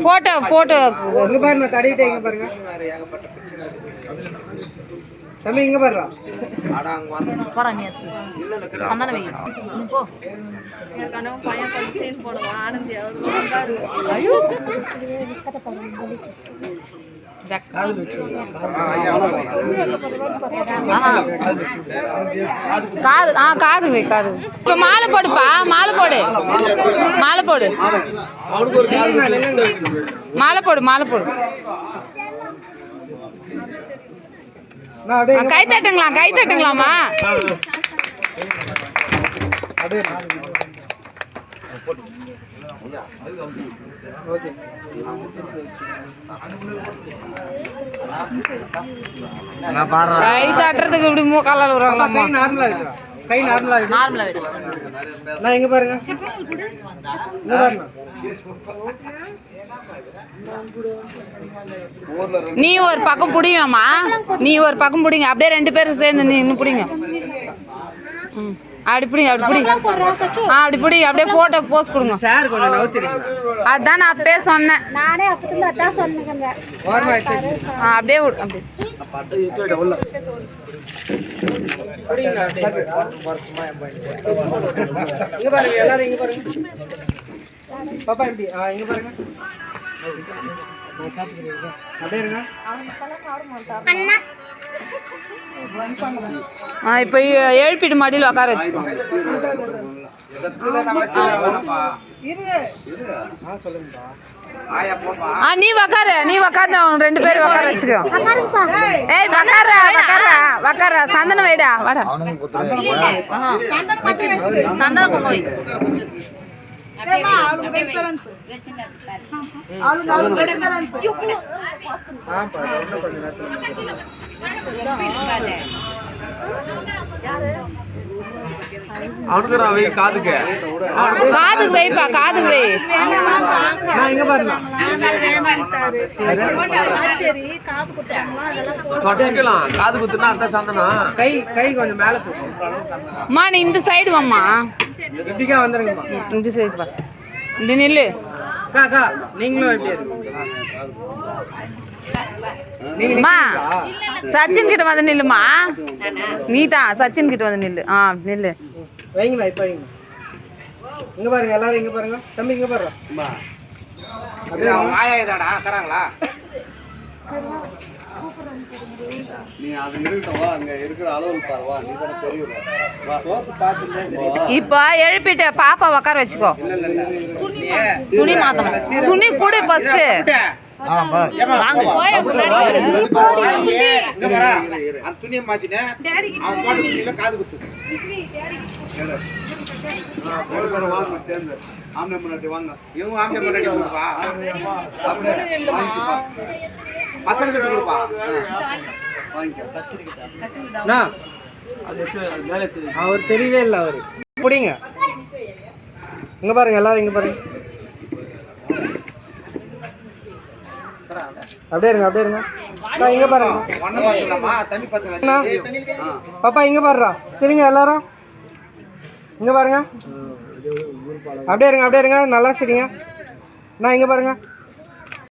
photo photo பாருங்க தடவிட்டே இங்க பாருங்க தம்பி இங்க பாருடா போடா நீ சந்தன வை நீ போ ஏற்கனவே பையன் கொஞ்சம் சீன் போடுவான் ஆனந்தி ஐயோ காது காது வை காது இப்போ மாலை போடுப்பா மாலை போடு மாலை போடு மாலை போடு மாலை போடு கை தட்டுங்களாமா கை தட்டுறதுக்கு இப்படி மூக்கால வருவாங்களா கை நார்மலா நான் எங்க பாருங்க நீ ஒரு பக்கம் புடிங்கம்மா நீ ஒரு பக்கம் புடிங்க அப்படியே ரெண்டு பேரும் சேர்ந்து நீ இன்னும் புடிங்க அப்படி புடி அப்படி புடி அப்படியே போட்டோ போஸ்ட் கொடுங்க அதான் நான் அப்பயே சொன்னேன் நானே அப்பத்துல அதான் சொன்னேங்க அப்படியே அப்படியே இங்க பாருங்க எல்லாரும் இங்க பாருங்க பாப்பா எப்படி இங்க பாருங்க இப்போ எழுப்பிட்டு மடியில் உட்கார வச்சுக்கோ நீ உக்காந்து அவங்க ரெண்டு பேரும் உட்கார வச்சுக்கோ ஏய் உக்கார சந்தனம் வைடா வாடா சந்தனம் கொங்க வை காதுக்கு வைப்பா காதுக்கு வை இங்க பாருங்க காது குத்துனா அதான் சந்தனம் கை கொஞ்சம் மேல அம்மா நீ இந்த சைடு வாம்மா இப்படிக்கா வந்துருங்கம்மா இந்த சைடு வா இப்படி நில்லு நீங்களும் எப்படி அம்மா சச்சின் கிட்ட வந்து நில்லுமா நீதான் சச்சின் கிட்ட வந்து நில்லு நில்லு வைங்களா இப்ப வைங்க இங்க பாருங்க எல்லாரும் இங்க பாருங்க தம்பி இங்க பாருங்க இப்ப எழுப்பிட்ட பாப்பா உக்கார வச்சுக்கோ துணி மாத்தணும் துணி கூட ஃபர்ஸ்ட் துணியை மாத்தினேன் காது குத்து சேர்ந்து ஆம்பளை முன்னாடி வாங்க இவங்க ஆம்பளை முன்னாடி வாங்கப்பா பசங்க கொடுப்பா அவர் தெரியவே இல்லை அவரு புடிங்க இங்க பாருங்க எல்லாரும் இங்க பாருங்க அப்படியே இருங்க இங்க பாருங்க பாப்பா இங்க பாருடா சரிங்க எல்லாரும் இங்க பாருங்க அப்படியே இருங்க நல்லா சரிங்க நான் இங்க பாருங்க